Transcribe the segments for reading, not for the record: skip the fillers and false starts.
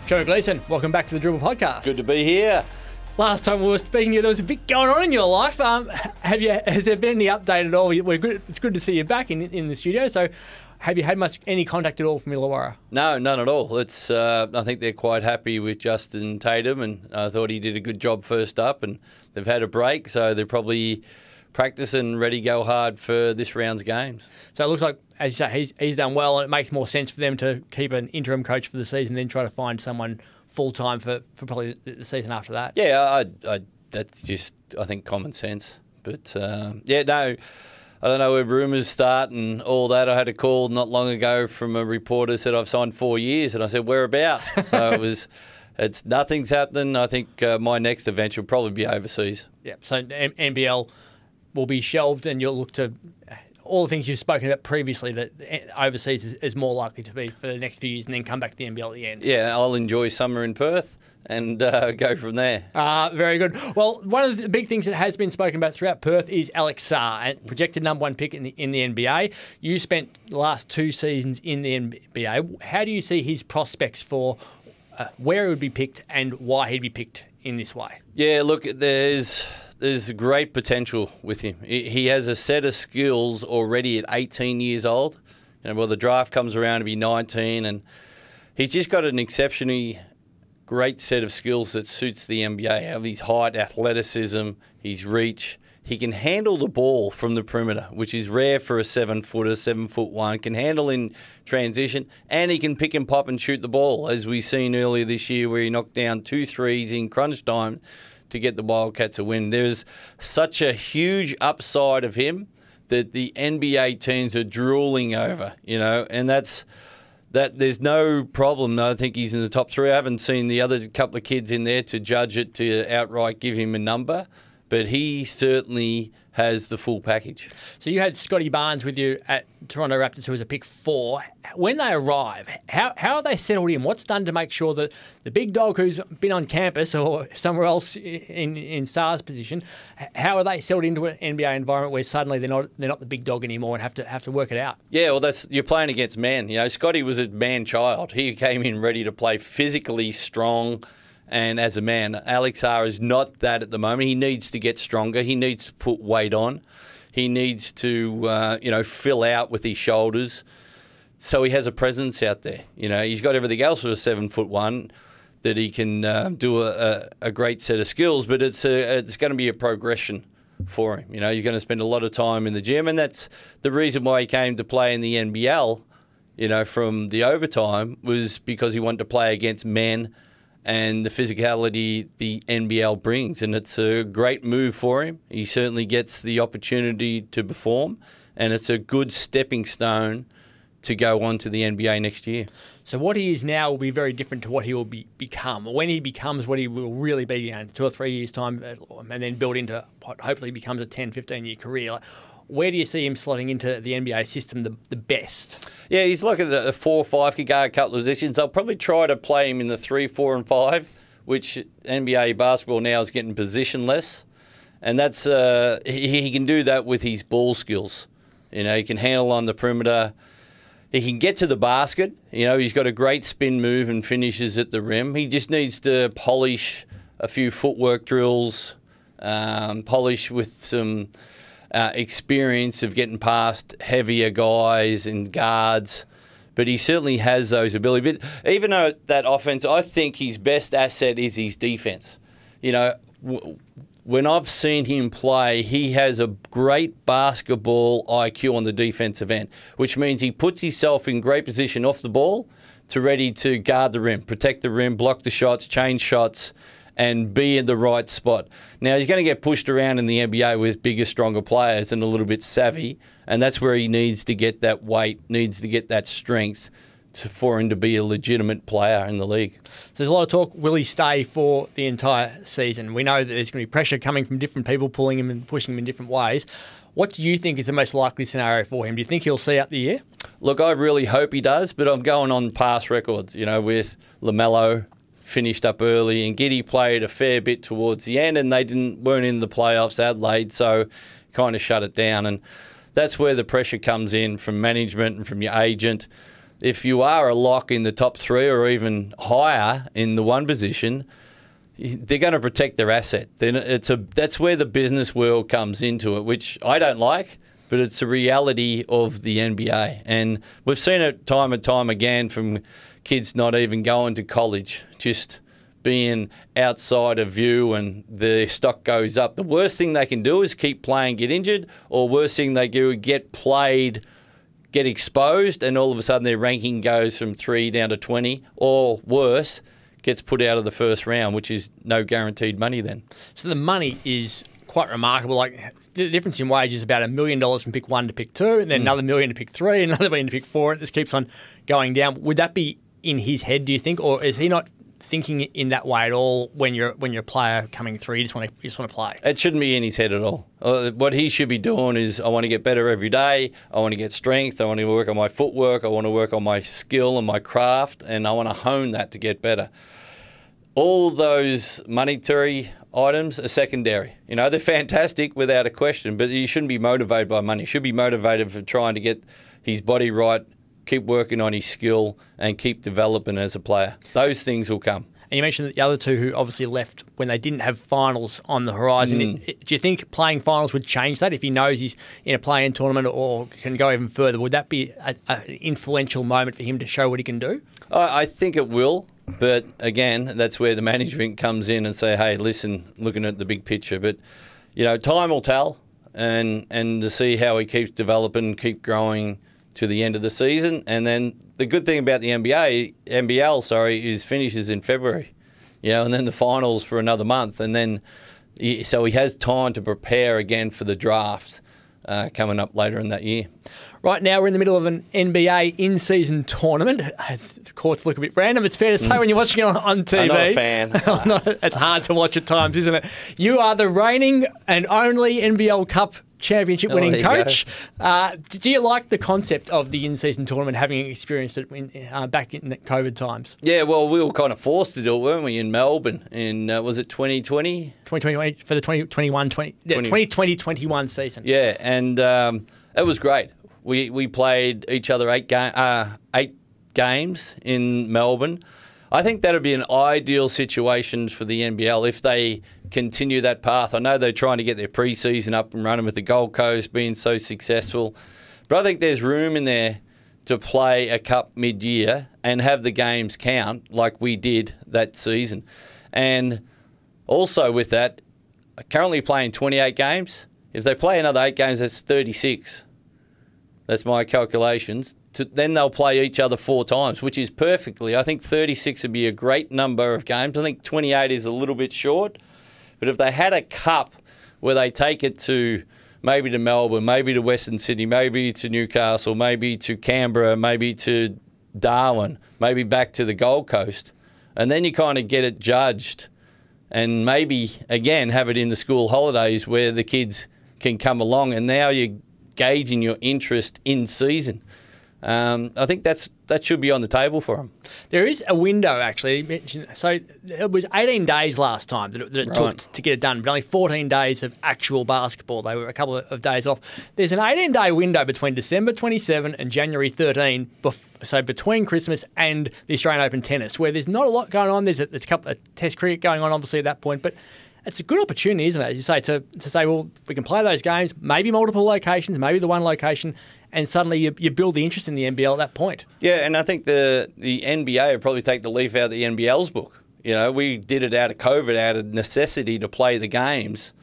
Trevor Gleeson, welcome back to the Dribble podcast. Good to be here. Last time we were speaking, there was a bit going on in your life. Has there been any update at all? It's good to see you back in the studio. So, have you had any contact at all from Illawarra? No, none at all. It's I think they're quite happy with Justin Tatum, and I thought he did a good job first up. And they've had a break, so they're probably practicing, ready to go hard for this round's games. So it looks like, as you say, he's done well, and it makes more sense for them to keep an interim coach for the season, than try to find someone full-time for probably the season after that. Yeah, that's just, I think, common sense. But, I don't know where rumours start and all that. I had a call not long ago from a reporter who said I've signed 4 years, and I said, where about? So nothing's happening. I think my next adventure will probably be overseas. Yeah, so NBL will be shelved, and you'll look to all the things you've spoken about previously, that overseas is more likely to be for the next few years, and then come back to the NBL at the end. Yeah, I'll enjoy summer in Perth and go from there. Very good. Well, one of the big things that has been spoken about throughout Perth is Alex Sarr, projected #1 pick in the NBA. You spent the last 2 seasons in the NBA. How do you see his prospects for where he would be picked and why he'd be picked in this way? Yeah, look, there's great potential with him. He has a set of skills already at 18 years old. The draft comes around to be 19, and he's just got an exceptionally great set of skills that suits the NBA. His height, athleticism, his reach. He can handle the ball from the perimeter, which is rare for a 7-footer, 7'1", can handle in transition, and he can pick and pop and shoot the ball, as we seen earlier this year where he knocked down 2 threes in crunch time to get the Wildcats a win. There's such a huge upside of him that the NBA teams are drooling over, and that there's no problem. I think he's in the top 3. I haven't seen the other couple of kids in there to judge it, to outright give him a number, but he certainly has the full package. So you had Scotty Barnes with you at Toronto Raptors, who was a pick 4. When they arrive, how have they settled in? What's done to make sure that the big dog who's been on campus or somewhere else in Sarr's position, how are they settled into an NBA environment where suddenly they're not the big dog anymore and have to work it out? Yeah, well, you're playing against men. Scotty was a man child. He came in ready to play, physically strong. And as a man, Alex Sarr is not that at the moment. He needs to get stronger. He needs to put weight on. He needs to, fill out with his shoulders. So he has a presence out there. He's got everything else for a 7'1" that he can do a great set of skills. But it's going to be a progression for him. He's going to spend a lot of time in the gym, and that's the reason why he came to play in the NBL. From the overtime was because he wanted to play against men and the physicality the NBL brings. And it's a great move for him. He certainly gets the opportunity to perform, and it's a good stepping stone to go on to the NBA next year. So what he is now will be very different to what he will become. When he becomes what he will really be in 2 or 3 years' time, and then build into what hopefully becomes a 10, 15-year career, where do you see him slotting into the NBA system the best? Yeah, he's like a 4 or 5, could go a couple of positions. I'll probably try to play him in the 3, 4 and 5, which NBA basketball now is getting positionless. And that's he can do that with his ball skills. He can handle on the perimeter. He can get to the basket. He's got a great spin move and finishes at the rim. He just needs to polish a few footwork drills, polish with some experience of getting past heavier guys and guards. But he certainly has those abilities. But even though that offense, I think his best asset is his defense. When I've seen him play, he has a great basketball IQ on the defensive end, which means he puts himself in great position off the ball to ready to guard the rim, protect the rim, block the shots, change shots, and be in the right spot. Now, he's going to get pushed around in the NBA with bigger, stronger players and a little bit savvy, and that's where he needs to get that weight, needs to get that strength for him to be a legitimate player in the league. So there's a lot of talk, will he stay for the entire season? We know that there's going to be pressure coming from different people, pulling him and pushing him in different ways. What do you think is the most likely scenario for him? Do you think he'll see out the year? Look, I really hope he does, but I'm going on past records, with LaMelo, finished up early, and Giddey played a fair bit towards the end, and they weren't in the playoffs, Adelaide, so kind of shut it down. And that's where the pressure comes in from management and from your agent. if you are a lock in the top 3 or even higher in the one position, they're going to protect their asset. Then that's where the business world comes into it, which I don't like, but it's a reality of the NBA. And we've seen it time and time again from kids not even going to college, just being outside of view, and the stock goes up. The worst thing they can do is keep playing, get injured, or worst thing they do, get played, get exposed, and all of a sudden their ranking goes from 3 down to 20, or worse, gets put out of the first round, which is no guaranteed money then. So the money is quite remarkable. Like, the difference in wage is about $1 million from pick 1 to pick 2, and then another $1 million to pick 3, and another $1 million to pick 4. It just keeps on going down. Would that be in his head, do you think, or is he not thinking in that way at all when you're a player coming through? You just want to play. It shouldn't be in his head at all. What he should be doing is, I want to get better every day. I want to get strength. I want to work on my footwork. I want to work on my skill and my craft, and I want to hone that to get better. All those monetary items are secondary. You know, they're fantastic without a question, but you shouldn't be motivated by money. You should be motivated for trying to get his body right, keep working on his skill, and keep developing as a player. Those things will come. And you mentioned that the other two who obviously left when they didn't have finals on the horizon. Do you think playing finals would change that if he knows he's in a play-in tournament or can go even further? Would that be an influential moment for him to show what he can do? I think it will. But again, that's where the management comes in and say, hey, listen, looking at the big picture. But, you know, time will tell, and to see how he keeps developing, keep growing to the end of the season. And then the good thing about the NBL, is finishes in February, you know, and then the finals for another month. And then, so he has time to prepare again for the draft coming up later in that year. Right now, we're in the middle of an NBA in-season tournament. The courts look a bit random, it's fair to say, when you're watching it on TV. I'm not a fan. It's hard to watch at times, isn't it? You are the reigning and only NBL Cup championship winning coach. Do you like the concept of the in-season tournament, having experienced it back in the COVID times? Yeah, well, we were kind of forced to do it, weren't we, in Melbourne in, was it 2020? 2020, for the 2020-21 season. Yeah, and it was great. We played each other 8 games in Melbourne. I think that would be an ideal situation for the NBL if they continue that path. I know they're trying to get their pre-season up and running with the Gold Coast being so successful, but I think there's room in there to play a cup mid-year and have the games count like we did that season. And also with that, currently playing 28 games. If they play another 8 games, that's 36. That's my calculations. Then they'll play each other 4 times, which is perfectly. I think 36 would be a great number of games. I think 28 is a little bit short. But if they had a cup where they take it to maybe to Melbourne, maybe to Western Sydney, maybe to Newcastle, maybe to Canberra, maybe to Darwin, maybe back to the Gold Coast, and then you kind of get it judged and maybe, again, have it in the school holidays where the kids can come along, and now you're gauging your interest in season. I think that should be on the table for them. There is a window, actually. So it was 18 days last time that it took to get it done, but only 14 days of actual basketball. They were a couple of days off. There's an 18-day window between December 27 and January 13, so between Christmas and the Australian Open tennis, where there's not a lot going on. There's a couple of test cricket going on, obviously, at that point, but it's a good opportunity, isn't it, as you say, to say, well, we can play those games, maybe multiple locations, maybe the one location, and suddenly you build the interest in the NBL at that point. Yeah, and I think the NBA would probably take the leaf out of the NBL's book. You know, we did it out of COVID, out of necessity to play the games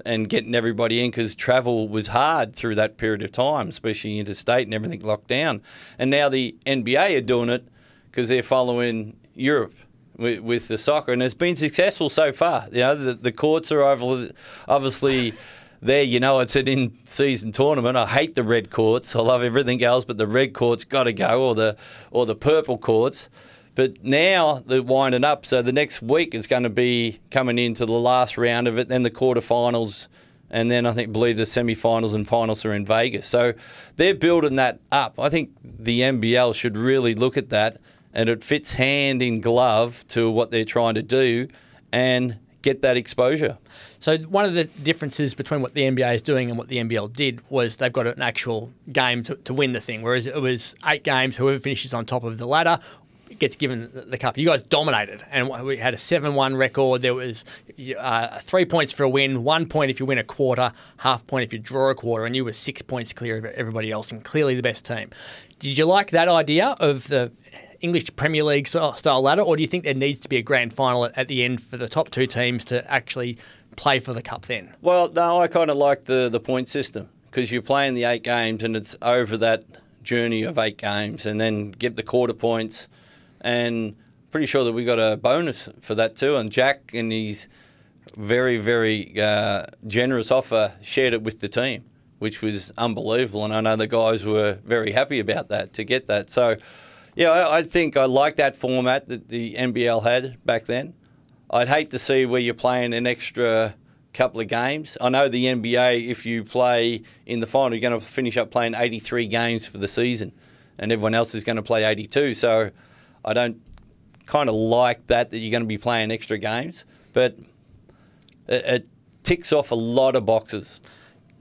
and getting everybody in, because travel was hard through that period of time, especially interstate and everything locked down. And now the NBA are doing it because they're following Europe with the soccer, and it's been successful so far. You know, the courts are obviously there. You know, it's an in-season tournament. I hate the red courts. I love everything else, but the red courts got to go, or the purple courts. But now they're winding up, so the next week is going to be coming into the last round of it, then the quarterfinals, and then I believe the semi-finals and finals are in Vegas. So they're building that up. I think the NBL should really look at that, and it fits hand in glove to what they're trying to do. And get that exposure. So one of the differences between what the NBA is doing and what the NBL did was they've got an actual game to win the thing, whereas it was 8 games, whoever finishes on top of the ladder gets given the cup. You guys dominated, and we had a 7-1 record. There was 3 points for a win, 1 point if you win a quarter, half point if you draw a quarter, and you were 6 points clear of everybody else and clearly the best team. Did you like that idea of the English Premier League style ladder, or do you think there needs to be a grand final at the end for the top 2 teams to actually play for the cup then? Well, no, I kind of like the point system, because you're playing the 8 games and it's over that journey of 8 games, and then get the quarter points. And pretty sure that we got a bonus for that too. And Jack, and his very, very generous offer, shared it with the team, which was unbelievable. And I know the guys were very happy about that, to get that. So, yeah, I think I like that format that the NBL had back then. I'd hate to see where you're playing an extra couple of games. I know the NBA, if you play in the final, you're going to finish up playing 83 games for the season, and everyone else is going to play 82. So I don't kind of like that you're going to be playing extra games, but it ticks off a lot of boxes.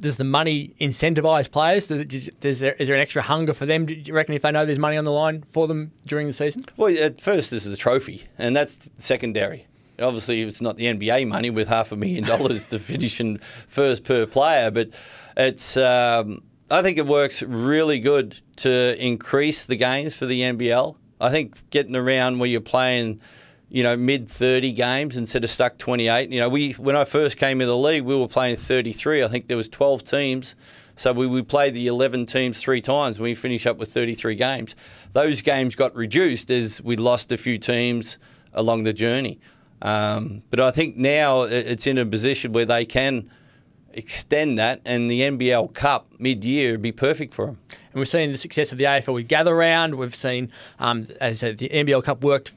Does the money incentivise players? Is there an extra hunger for them? Do you reckon, if they know there's money on the line for them during the season? Well, at first this is a trophy, and that's secondary. Obviously, it's not the NBA money with $500,000 to finish in first per player, but it's. I think it works really good to increase the games for the NBL. I think getting around where you're playing, mid-30 games instead of stuck 28. When I first came in the league, we were playing 33. I think there was 12 teams, so we played the 11 teams 3 times. We finished up with 33 games. Those games got reduced as we lost a few teams along the journey. But I think now it's in a position where they can extend that, and the NBL Cup mid-year would be perfect for them. And we've seen the success of the AFL with Gather Round. We've seen, as I said, the NBL Cup worked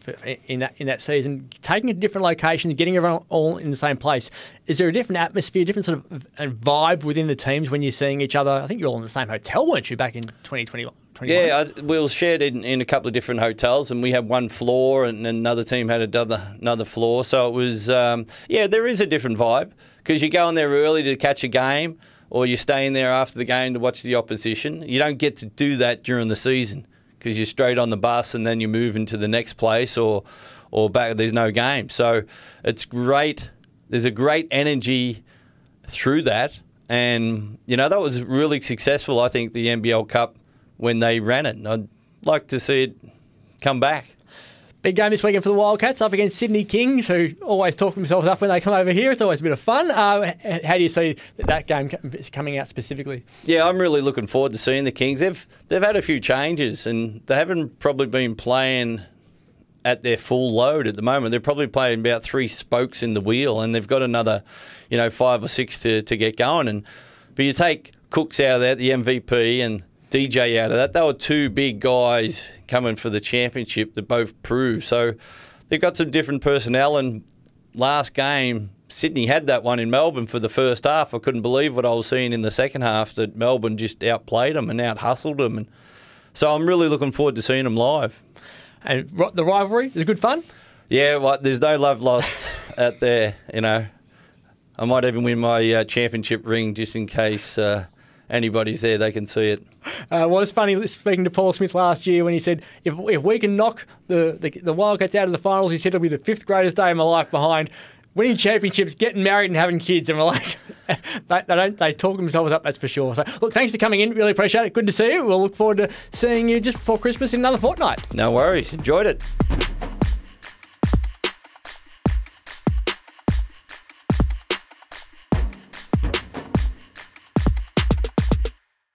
in that season, taking it to different locations, getting everyone all in the same place. Is there a different atmosphere, different sort of vibe within the teams when you're seeing each other? I think you're all in the same hotel, weren't you, back in 2021? Yeah, we were shared in a couple of different hotels, and we had one floor, and another team had another floor. So it was, there is a different vibe, because you go in there early to catch a game, or you're staying there after the game to watch the opposition. You don't get to do that during the season, because you're straight on the bus and then you move into the next place, or back. There's no game. So it's great. There's a great energy through that, and that was really successful. I think the NBL Cup when they ran it. I'd like to see it come back. Big game this weekend for the Wildcats, up against Sydney Kings, who always talk themselves up when they come over here. It's always a bit of fun. How do you see that game coming out specifically? Yeah, I'm really looking forward to seeing the Kings. They've had a few changes, and they haven't probably been playing at their full load at the moment. They're probably playing about 3 spokes in the wheel, and they've got another, 5 or 6 to get going. But you take Cooks out of that, the MVP, and DJ out of that. They were 2 big guys coming for the championship that both proved. So they've got some different personnel. And last game, Sydney had that one in Melbourne for the first half. I couldn't believe what I was seeing in the second half, that Melbourne just outplayed them and out-hustled them. And so I'm really looking forward to seeing them live. And the rivalry is good fun? Yeah, well, there's no love lost out there, I might even win my championship ring just in case anybody's there, they can see it. Well, it's funny speaking to Paul Smith last year when he said, if we can knock the Wildcats out of the finals, he said it'll be the 5th greatest day of my life behind winning championships, getting married and having kids. And we're like, they talk themselves up, that's for sure. So, look, thanks for coming in. Really appreciate it. Good to see you. We'll look forward to seeing you just before Christmas in another fortnight. No worries. Enjoyed it.